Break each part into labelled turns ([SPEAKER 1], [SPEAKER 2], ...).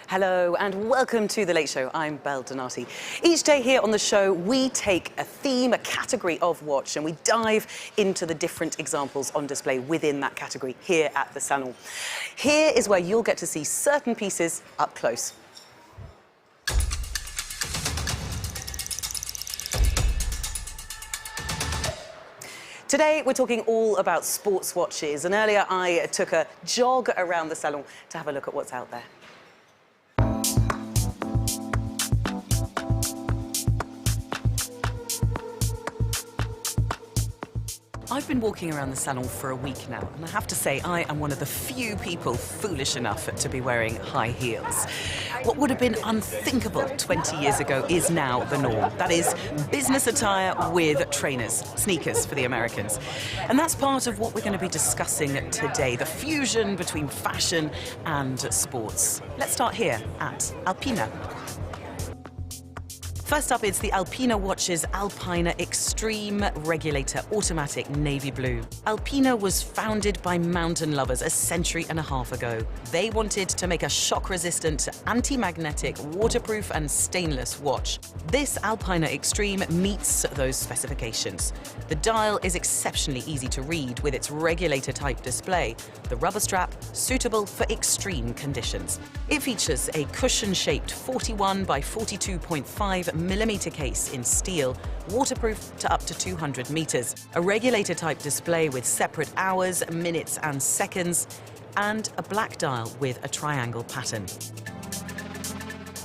[SPEAKER 1] Hello and welcome to The Late Show. I'm Belle Donati. Each day here on the show, we take a theme, a category of watch, and we dive into the different examples on display within that category here at the Salon. Here is where you'll get to see certain pieces up close. Today, we're talking all about sports watches, and earlier I took a jog around the Salon to have a look at what's out there. I've been walking around the Salon for a week now, and I have to say I am one of the few people foolish enough to be wearing high heels. What would have been unthinkable 20 years ago is now the norm. That is business attire with trainers, sneakers for the Americans. And that's part of what we're going to be discussing today, the fusion between fashion and sports. Let's start here at Alpina. First up, it's the Alpina watch's Alpina Extreme Regulator Automatic Navy Blue. Alpina was founded by mountain lovers a century and a half ago. They wanted to make a shock-resistant, anti-magnetic, waterproof and stainless watch. This Alpina Extreme meets those specifications. The dial is exceptionally easy to read with its regulator-type display, the rubber strap suitable for extreme conditions. It features a cushion-shaped 41 by 42.5 millimeter case in steel, waterproof to up to 200 meters, a regulator-type display with separate hours, minutes and seconds, and a black dial with a triangle pattern.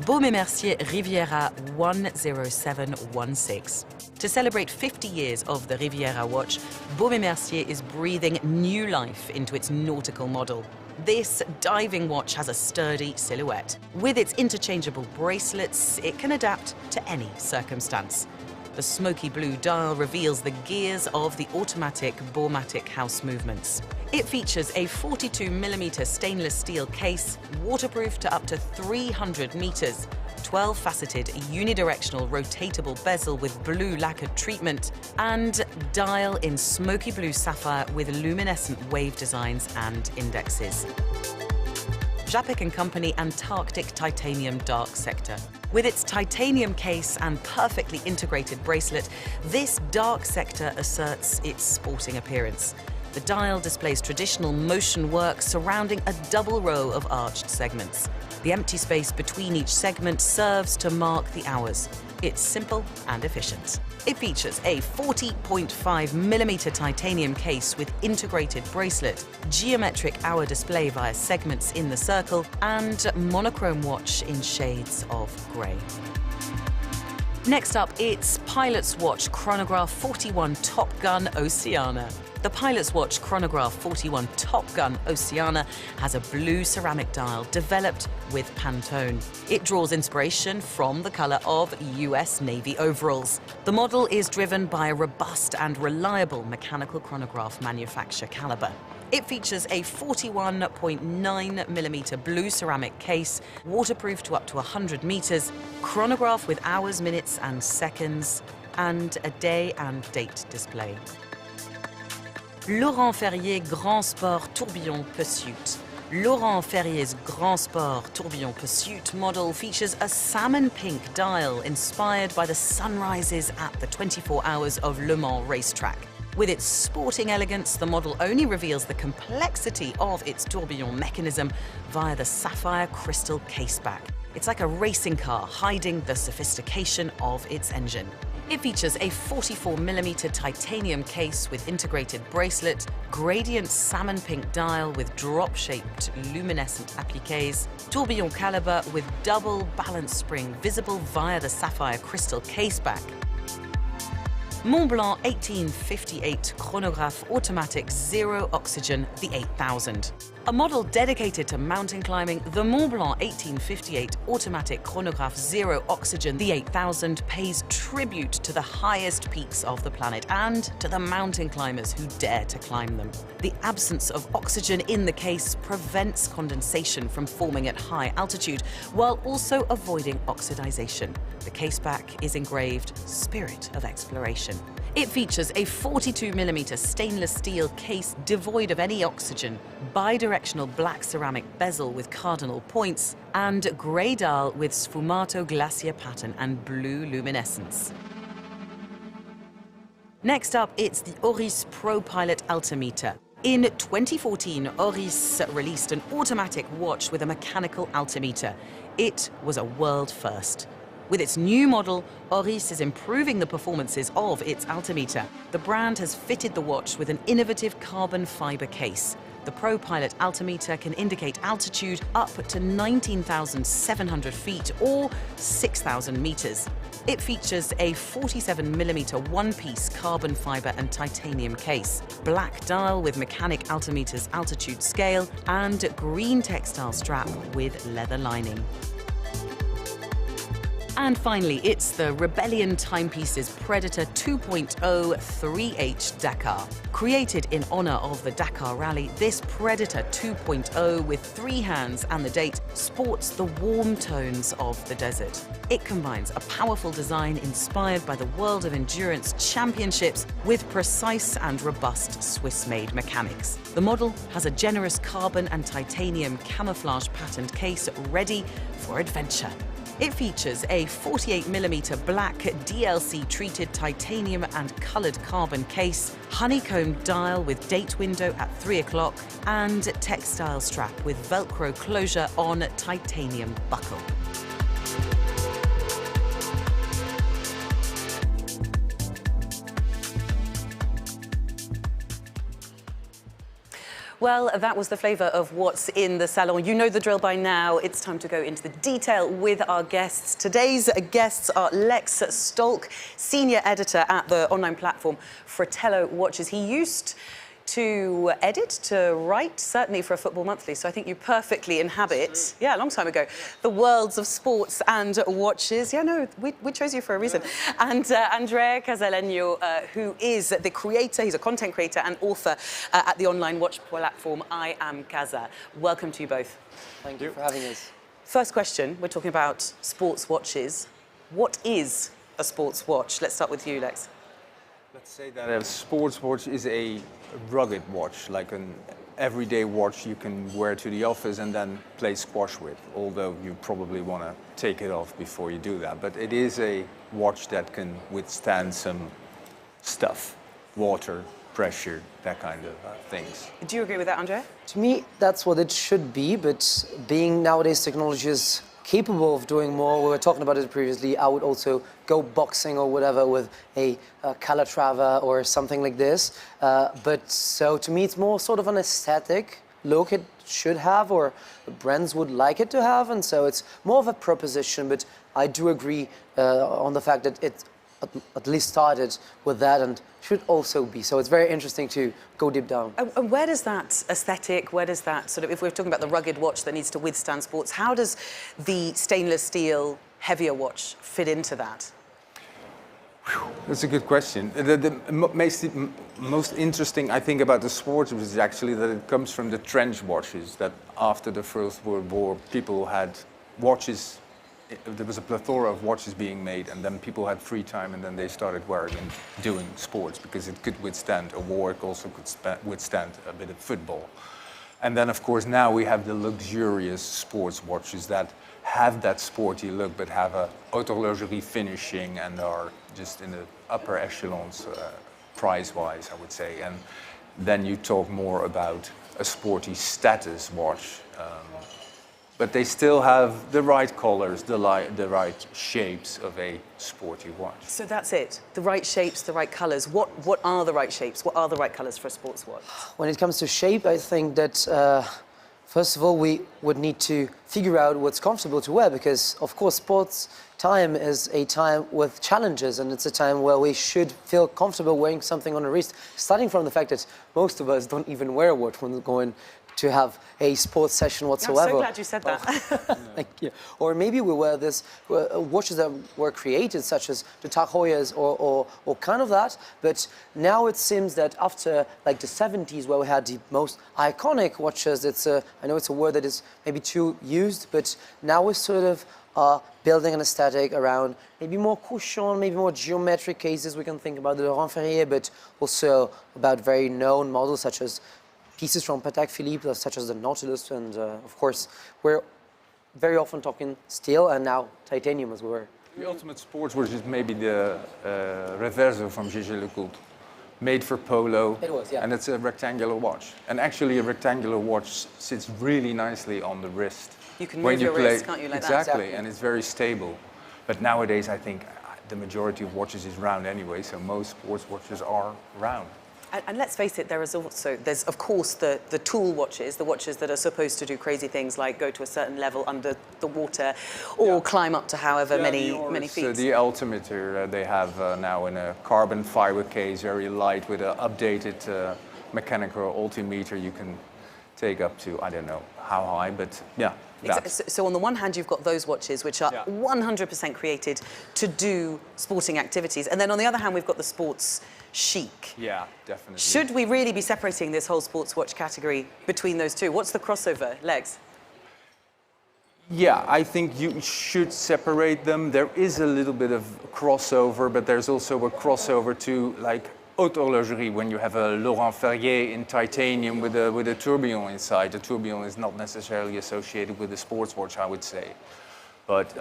[SPEAKER 1] Baume & Mercier Riviera 10716. To celebrate 50 years of the Riviera watch, Baume & Mercier is breathing new life into its nautical model. This diving watch has a sturdy silhouette. With its interchangeable bracelets, it can adapt to any circumstance. The smoky blue dial reveals the gears of the automatic Baumatic house movements. It features a 42mm stainless steel case, waterproof to up to 300 meters, 12-faceted unidirectional rotatable bezel with blue lacquered treatment, and dial in smoky blue sapphire with luminescent wave designs and indexes. Japek & Company Antarctic Titanium Dark Sector. With its titanium case and perfectly integrated bracelet, this dark sector asserts its sporting appearance. The dial displays traditional motion work surrounding a double row of arched segments. The empty space between each segment serves to mark the hours. It's simple and efficient. It features a 40.5mm titanium case with integrated bracelet, geometric hour display via segments in the circle, and monochrome watch in shades of grey. Next up, it's Pilot's Watch Chronograph 41 Top Gun Oceana. The Pilot's Watch Chronograph 41 Top Gun Oceana has a blue ceramic dial developed with Pantone. It draws inspiration from the color of US Navy overalls. The model is driven by a robust and reliable mechanical chronograph manufacture caliber. It features a 41.9mm blue ceramic case, waterproof to up to 100 meters, chronograph with hours, minutes and seconds, and a day and date display. Laurent Ferrier Grand Sport Tourbillon Pursuit. Laurent Ferrier's Grand Sport Tourbillon Pursuit model features a salmon pink dial inspired by the sunrises at the 24 Hours of Le Mans racetrack. With its sporting elegance, the model only reveals the complexity of its tourbillon mechanism via the sapphire crystal caseback. It's like a racing car hiding the sophistication of its engine. It features a 44mm titanium case with integrated bracelet, gradient salmon pink dial with drop-shaped luminescent appliques, tourbillon caliber with double balance spring visible via the sapphire crystal caseback. Montblanc 1858 Chronograph Automatic Zero Oxygen, the 8000. A model dedicated to mountain climbing, the Montblanc 1858 Automatic Chronograph Zero Oxygen, the 8000 pays tribute to the highest peaks of the planet and to the mountain climbers who dare to climb them. The absence of oxygen in the case prevents condensation from forming at high altitude, while also avoiding oxidization. The caseback is engraved Spirit of Exploration. It features a 42mm stainless steel case devoid of any oxygen, bidirectional black ceramic bezel with cardinal points, and grey dial with sfumato glacier pattern and blue luminescence. Next up, it's the Oris Pro Pilot Altimeter. In 2014, Oris released an automatic watch with a mechanical altimeter. It was a world first. With its new model, Oris is improving the performances of its altimeter. The brand has fitted the watch with an innovative carbon fiber case. The Pro Pilot altimeter can indicate altitude up to 19,700 feet or 6,000 meters. It features a 47mm one-piece carbon fiber and titanium case, black dial with mechanic altimeter's altitude scale, and green textile strap with leather lining. And finally, it's the Rebellion Timepieces Predator 2.0 3H Dakar. Created in honor of the Dakar Rally, this Predator 2.0 with 3 hands and the date sports the warm tones of the desert. It combines a powerful design inspired by the World of Endurance Championships with precise and robust Swiss-made mechanics. The model has a generous carbon and titanium camouflage patterned case ready for adventure. It features a 48mm black DLC-treated titanium and coloured carbon case, honeycomb dial with date window at 3 o'clock, and textile strap with Velcro closure on titanium buckle. Well, that was the flavour of what's in the salon. You know the drill by now. It's time to go into the detail with our guests. Today's guests are Lex Stolk, senior editor at the online platform Fratello Watches. He used to edit, to write, certainly for a Football Monthly, so I think you perfectly inhabit, a long time ago, the worlds of sports and watches. Yeah, no, we chose you for a reason. And Andrea Casalegno, who is the creator, he's a content creator and author at the online watch platform I Am Casa. Welcome to you both.
[SPEAKER 2] Thank you for having us.
[SPEAKER 1] First question, we're talking about sports watches. What is a sports watch? Let's start with you, Lex.
[SPEAKER 2] Let's say that a sports watch is a rugged watch, like an everyday watch you can wear to the office and then play squash with, although you probably want to take it off before you do that. But it is a watch that can withstand some stuff, water, pressure, that kind of things.
[SPEAKER 1] Do you agree with that, Andrea?
[SPEAKER 3] To me, that's what it should be, but being nowadays technology is capable of doing more. We were talking about it previously. I would also go boxing or whatever with a Calatrava or something like this. But so to me, it's more sort of an aesthetic look it should have, or brands would like it to have. And so it's more of a proposition, but I do agree on the fact that it at least started with that and should also be. So it's very interesting to go deep down.
[SPEAKER 1] And where does that aesthetic, where does that sort of, if we're talking about the rugged watch that needs to withstand sports, how does the stainless steel heavier watch fit into that?
[SPEAKER 2] That's a good question. The most interesting, I think, about the sports watch is actually that it comes from the trench watches, that after the First World War, people had watches. There was a plethora of watches being made, and then people had free time, and then they started wearing and doing sports because it could withstand a war. It also could withstand a bit of football. And then, of course, now we have the luxurious sports watches that have that sporty look, but have a horlogerie finishing and are just in the upper echelons price-wise, I would say. And then you talk more about a sporty status watch. But they still have the right colors, the right shapes of a sporty watch.
[SPEAKER 1] So that's it, the right shapes, the right colors. What are the right shapes? What are the right colors for a sports watch?
[SPEAKER 3] When it comes to shape, I think that first of all, we would need to figure out what's comfortable to wear, because of course sports time is a time with challenges, and it's a time where we should feel comfortable wearing something on the wrist, starting from the fact that most of us don't even wear a watch when we're going to have a sports session whatsoever.
[SPEAKER 1] I'm so glad you said that.
[SPEAKER 3] Thank you. Or maybe we wear this watches that were created, such as the Tag Heuers or kind of that. But now it seems that after like the 70s, where we had the most iconic watches, I know it's a word that is maybe too used, but now we're sort of are building an aesthetic around maybe more cushion, maybe more geometric cases. We can think about the Laurent Ferrier, but also about very known models such as pieces from Patek Philippe, such as the Nautilus, and of course, we're very often talking steel and now titanium as well.
[SPEAKER 2] The ultimate sports watch is maybe the Reverso from Jaeger-LeCoultre, made for polo.
[SPEAKER 3] It was, yeah.
[SPEAKER 2] And it's a rectangular watch. And actually a rectangular watch sits really nicely on the wrist.
[SPEAKER 1] You can move your wrist, can't you, like that?
[SPEAKER 2] Exactly, and it's very stable. But nowadays I think the majority of watches is round anyway, so most sports watches are round.
[SPEAKER 1] And let's face it, there's of course the tool watches, the watches that are supposed to do crazy things like go to a certain level under the water or climb up to however many feet.
[SPEAKER 2] The altimeter they have now in a carbon fiber case, very light with an updated mechanical altimeter you can take up to, I don't know how high, but yeah.
[SPEAKER 1] So on the one hand, you've got those watches which are 100% created to do sporting activities. And then on the other hand, we've got the sports chic.
[SPEAKER 2] Yeah, definitely.
[SPEAKER 1] Should we really be separating this whole sports watch category between those two? What's the crossover, Legs?
[SPEAKER 2] Yeah, I think you should separate them. There is a little bit of crossover, but there's also a crossover to like haute horlogerie, when you have a Laurent Ferrier in titanium with a tourbillon inside. The tourbillon is not necessarily associated with a sports watch, I would say. But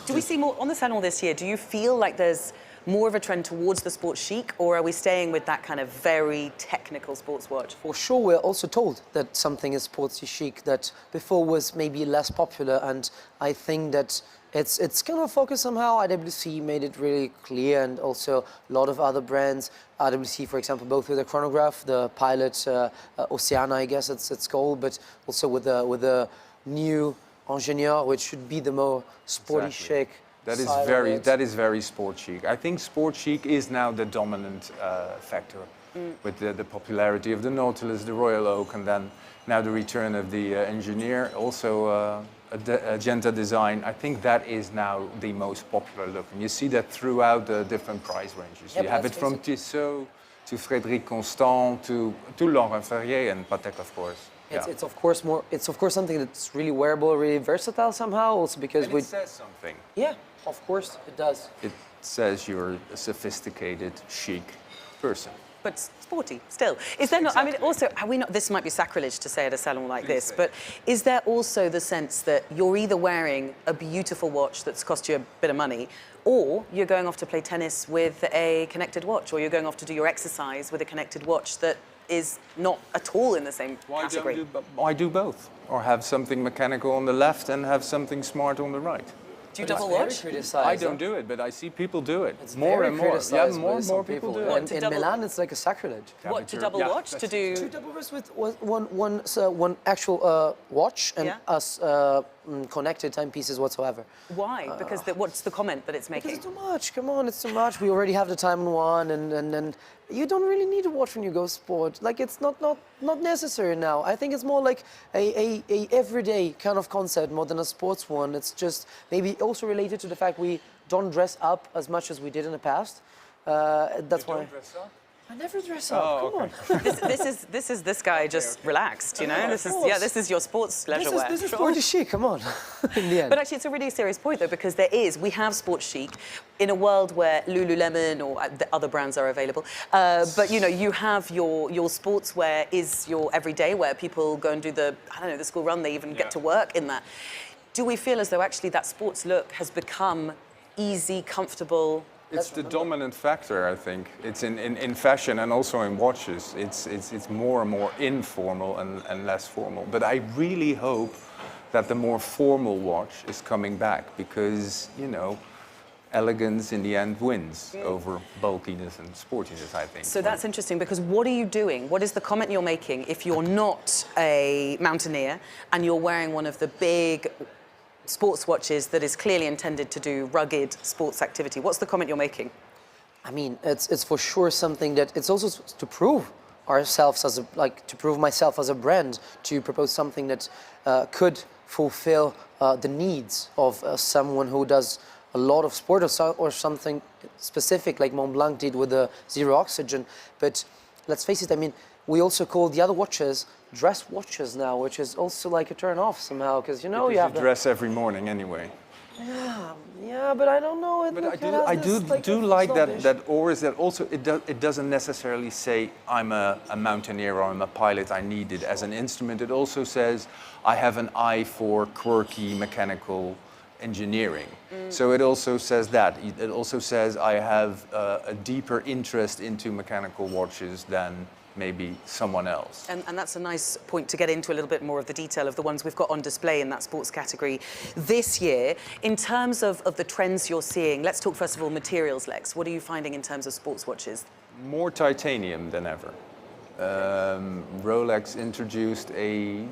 [SPEAKER 1] do we see more on the salon this year? Do you feel like there's more of a trend towards the sports chic, or are we staying with that kind of very technical sports watch?
[SPEAKER 3] For sure, we're also told that something is sportsy chic that before was maybe less popular, and I think that it's kind of focused somehow. IWC made it really clear, and also a lot of other brands. IWC, for example, both with the chronograph, the Pilot Oceana, I guess it's called, but also with the new Ingenieur, which should be the more sporty chic.
[SPEAKER 2] That is very sport chic. I think sport chic is now the dominant factor with the popularity of the Nautilus, the Royal Oak, and then now the return of the Engineer, also Agenta design. I think that is now the most popular look, and you see that throughout the different price ranges. You have it from Tissot to Frédéric Constant to Laurent Ferrier and Patek, of course.
[SPEAKER 3] It's of course something that's really wearable, really versatile somehow. Also because
[SPEAKER 2] it says something.
[SPEAKER 3] Yeah, of course it does.
[SPEAKER 2] It says you're a sophisticated, chic person.
[SPEAKER 1] But sporty still. Is there not? I mean, also, are we not? This might be sacrilege to say at a salon like this, but is there also the sense that you're either wearing a beautiful watch that's cost you a bit of money, or you're going off to play tennis with a connected watch, or you're going off to do your exercise with a connected watch that is not at all in the same category?
[SPEAKER 2] Why do both? Or have something mechanical on the left and have something smart on the right?
[SPEAKER 1] Do you double watch?
[SPEAKER 2] I don't do it, but I see people do it.
[SPEAKER 3] It's
[SPEAKER 2] more and more. Yeah,
[SPEAKER 3] more
[SPEAKER 2] and more people do
[SPEAKER 3] it. In Milan, it's like a sacrilege.
[SPEAKER 1] What, to double watch? To do...
[SPEAKER 3] Two double wrists with one actual watch and us connected timepieces whatsoever.
[SPEAKER 1] Why? Because what's the comment that it's making?
[SPEAKER 3] Because it's too much. Come on, it's too much. We already have the time on one, and you don't really need a watch when you go sport. Like, it's not necessary now. I think it's more like a everyday kind of concept more than a sports one. It's just maybe also related to the fact we don't dress up as much as we did in the past. That's why.
[SPEAKER 2] Don't dress up?
[SPEAKER 3] I never dress up. Come on.
[SPEAKER 1] This is this guy just relaxed, you know. This is your sports leisure wear.
[SPEAKER 3] This is sporty chic. Come on. In the end.
[SPEAKER 1] But actually, it's a really serious point though, because we have sports chic in a world where Lululemon or the other brands are available. But you know, you have your sportswear is your everyday wear. People go and do the school run. They even get to work in that. Do we feel as though actually that sports look has become easy, comfortable?
[SPEAKER 2] It's the dominant factor, I think. It's in fashion and also in watches. It's more and more informal and less formal. But I really hope that the more formal watch is coming back because, you know, elegance in the end wins over bulkiness and sportiness, I think.
[SPEAKER 1] So that's interesting because what are you doing? What is the comment you're making if you're not a mountaineer and you're wearing one of the big sports watches that is clearly intended to do rugged sports activity? What's the comment you're making?
[SPEAKER 3] I mean, it's for sure something that it's also to prove ourselves as to prove myself as a brand, to propose something that could fulfill the needs of someone who does a lot of sport or something specific like Montblanc did with the zero oxygen. But let's face it, I mean, we also call the other watches dress watches now, which is also like a turn off somehow, because you know
[SPEAKER 2] Because
[SPEAKER 3] you have
[SPEAKER 2] you dress every morning anyway.
[SPEAKER 3] yeah, but I don't know.
[SPEAKER 2] But I do like that or is that also it doesn't necessarily say I'm a mountaineer or I'm a pilot, I need it as an instrument. It also says I have an eye for quirky mechanical engineering. So it also says that. It also says I have a deeper interest into mechanical watches than maybe someone else.
[SPEAKER 1] And that's a nice point to get into a little bit more of the detail of the ones we've got on display in that sports category this year. In terms of the trends you're seeing, let's talk first of all materials, Lex. What are you finding in terms of sports watches?
[SPEAKER 2] More titanium than ever. Rolex introduced a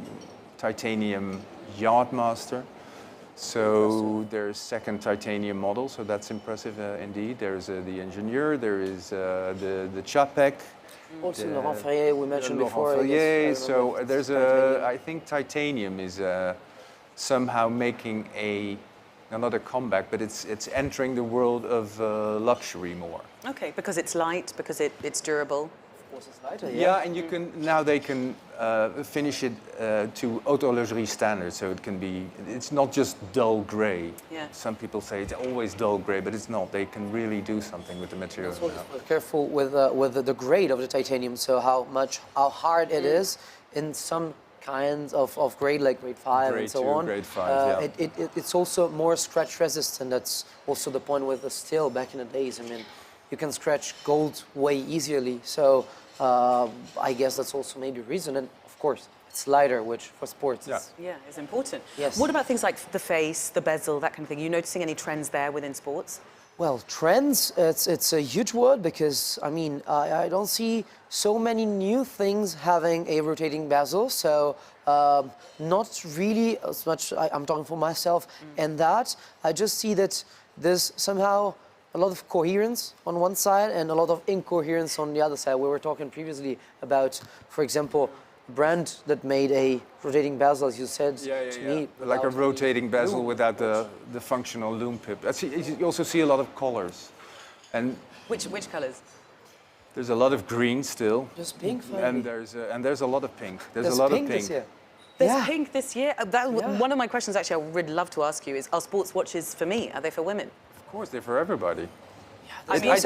[SPEAKER 2] titanium Yardmaster. So there's second titanium model, so that's impressive indeed. There's the Engineer, there is the Chapek.
[SPEAKER 3] Also Laurent Ferrier, we mentioned before.
[SPEAKER 2] Ferrier, so there's I think titanium is somehow making another comeback, but it's entering the world of luxury more.
[SPEAKER 1] Okay, because it's light, because it's durable.
[SPEAKER 3] Of course it's lighter,
[SPEAKER 2] Yeah, and you can now they can finish it to horlogerie standards, so it can be. It's not just dull grey.
[SPEAKER 1] Yeah.
[SPEAKER 2] Some people say it's always dull grey, but it's not. They can really do something with the material.
[SPEAKER 3] So careful with the grade of the titanium, so how hard it is in some kinds of grade, like grade 5
[SPEAKER 2] Grade
[SPEAKER 3] and so
[SPEAKER 2] 2,
[SPEAKER 3] on.
[SPEAKER 2] grade 5, yeah.
[SPEAKER 3] It's also more scratch resistant. That's also the point with the steel back in the days. I mean, you can scratch gold way easily. So I guess that's also maybe a reason. And of course, it's lighter, which for sports
[SPEAKER 1] Is important.
[SPEAKER 3] Yes.
[SPEAKER 1] What about things like the face, the bezel, that kind of thing? Are you noticing any trends there within sports?
[SPEAKER 3] Well, trends, it's a huge word because, I mean, I don't see so many new things having a rotating bezel, so not really as much, I'm talking for myself, and that, I just see that there's somehow a lot of coherence on one side and a lot of incoherence on the other side. We were talking previously about, for example, a brand that made a rotating bezel, as you said to me.
[SPEAKER 2] Like a rotating bezel without the functional loom pip. You also see a lot of colors. And
[SPEAKER 1] Which colours?
[SPEAKER 2] there's a lot of green still.
[SPEAKER 3] Just pink,
[SPEAKER 2] And there's a lot of pink. There's a
[SPEAKER 3] There's
[SPEAKER 2] lot
[SPEAKER 3] pink
[SPEAKER 2] of pink.
[SPEAKER 3] this year.
[SPEAKER 1] There's pink this year. One of my questions actually I would love to ask you is, are sports watches for me? Are they for women?
[SPEAKER 2] Of course, they're for everybody.
[SPEAKER 1] I mean,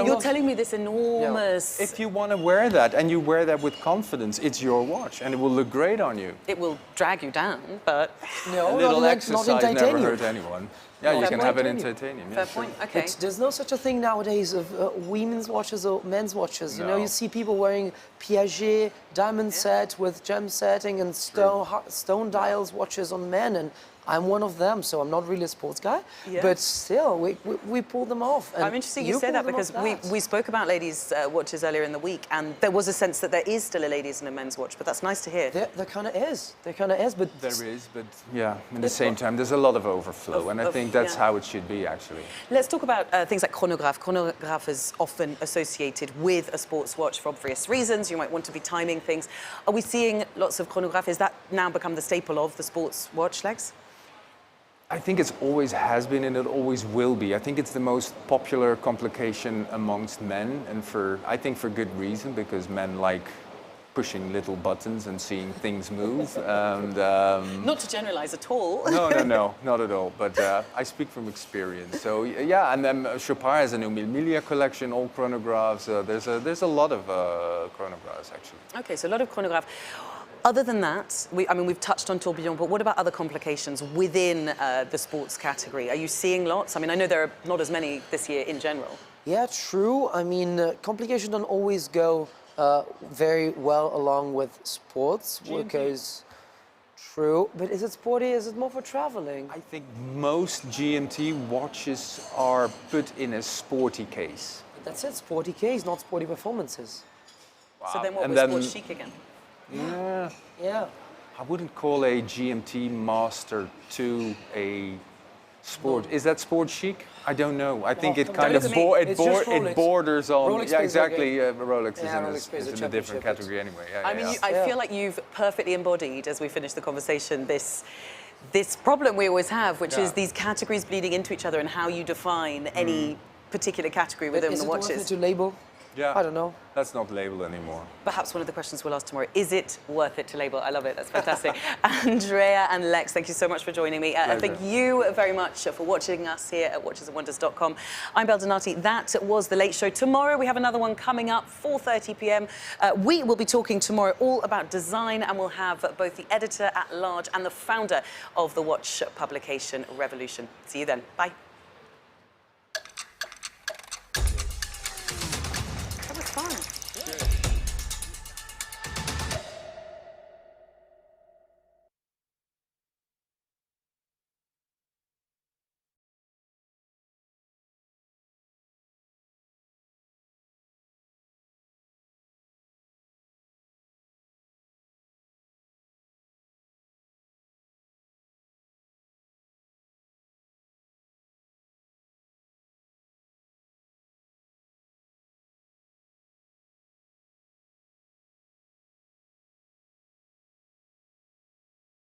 [SPEAKER 1] you're telling me this enormous...
[SPEAKER 2] If you want to wear that and you wear that with confidence, it's your watch and it will look great on you.
[SPEAKER 1] It will drag you down, but...
[SPEAKER 2] A little
[SPEAKER 3] not in
[SPEAKER 2] exercise
[SPEAKER 3] titanium.
[SPEAKER 2] never hurt anyone. Yeah, you
[SPEAKER 1] Fair
[SPEAKER 2] can
[SPEAKER 1] point.
[SPEAKER 2] have it in titanium.
[SPEAKER 1] Fair
[SPEAKER 2] Yeah, sure.
[SPEAKER 1] point, okay.
[SPEAKER 3] There's no such a thing nowadays of women's watches or men's watches. You know,
[SPEAKER 2] No.
[SPEAKER 3] you see people wearing Piaget diamond set with gem setting and stone dials watches on men, and I'm one of them, so I'm not really a sports guy.
[SPEAKER 1] Yeah.
[SPEAKER 3] But still, we pull them off. And
[SPEAKER 1] I'm interested you say that
[SPEAKER 3] pull them
[SPEAKER 1] because
[SPEAKER 3] off
[SPEAKER 1] we spoke about ladies' watches earlier in the week, and there was a sense that there is still a ladies' and a men's watch, but that's nice to hear.
[SPEAKER 3] There kind of is. There kind of is, but
[SPEAKER 2] There is, but yeah, at the same time, there's a lot of overflow, and I think that's how it should be, actually.
[SPEAKER 1] Let's talk about things like chronograph. Chronograph is often associated with a sports watch for obvious reasons. You might want to be timing things. Are we seeing lots of chronograph? Is that now become the staple of the sports watch, Lex?
[SPEAKER 2] I think it always has been and it always will be. I think it's the most popular complication amongst men, and I think for good reason, because men like pushing little buttons and seeing things move. And,
[SPEAKER 1] Not to generalize at all.
[SPEAKER 2] No, not at all. But I speak from experience. So yeah, and then Chopard has an Emilia collection, all chronographs. There's a lot of chronographs actually.
[SPEAKER 1] Okay, so a lot of chronograph. Other than that, we've touched on tourbillon, but what about other complications within the sports category? Are you seeing lots? I mean, I know there are not as many this year in general.
[SPEAKER 3] yeah, true. I mean, complications don't always go very well along with sports because true. But is it sporty? Is it more for traveling?
[SPEAKER 2] I think most GMT watches are put in a sporty case.
[SPEAKER 3] That's it. Sporty case, not sporty performances.
[SPEAKER 1] So then what
[SPEAKER 2] And
[SPEAKER 1] was
[SPEAKER 2] then-
[SPEAKER 1] sports chic again?
[SPEAKER 3] Yeah.
[SPEAKER 2] I wouldn't call a GMT Master 2 a sport. Is that sport chic? I don't know. I think it kind of
[SPEAKER 3] look at me. It's just Rolex.
[SPEAKER 2] it borders on.
[SPEAKER 3] Rolex
[SPEAKER 2] yeah,
[SPEAKER 3] plays
[SPEAKER 2] exactly.
[SPEAKER 3] okay.
[SPEAKER 2] Rolex is
[SPEAKER 3] Yeah,
[SPEAKER 2] in,
[SPEAKER 3] Rolex plays
[SPEAKER 2] is
[SPEAKER 3] the
[SPEAKER 2] in a different
[SPEAKER 3] championship.
[SPEAKER 2] category anyway. Yeah,
[SPEAKER 1] I mean,
[SPEAKER 2] yeah.
[SPEAKER 1] I feel like you've perfectly embodied, as we finish the conversation, this problem we always have, which is these categories bleeding into each other and how you define any particular category within
[SPEAKER 3] Is
[SPEAKER 1] the
[SPEAKER 3] it worth it
[SPEAKER 1] watches.
[SPEAKER 3] to label
[SPEAKER 2] Yeah.
[SPEAKER 3] I don't know.
[SPEAKER 2] Let's not label anymore.
[SPEAKER 1] Perhaps one of the questions we'll ask tomorrow, is it worth it to label? I love it, that's fantastic. Andrea and Lex, thank you so much for joining me. And thank you very much for watching us here at watchesandwonders.com. I'm Belle Donati. That was The Late Show. Tomorrow we have another one coming up, 4:30 p.m. We will be talking tomorrow all about design, and we'll have both the editor-at-large and the founder of the watch publication Revolution. See you then. Bye.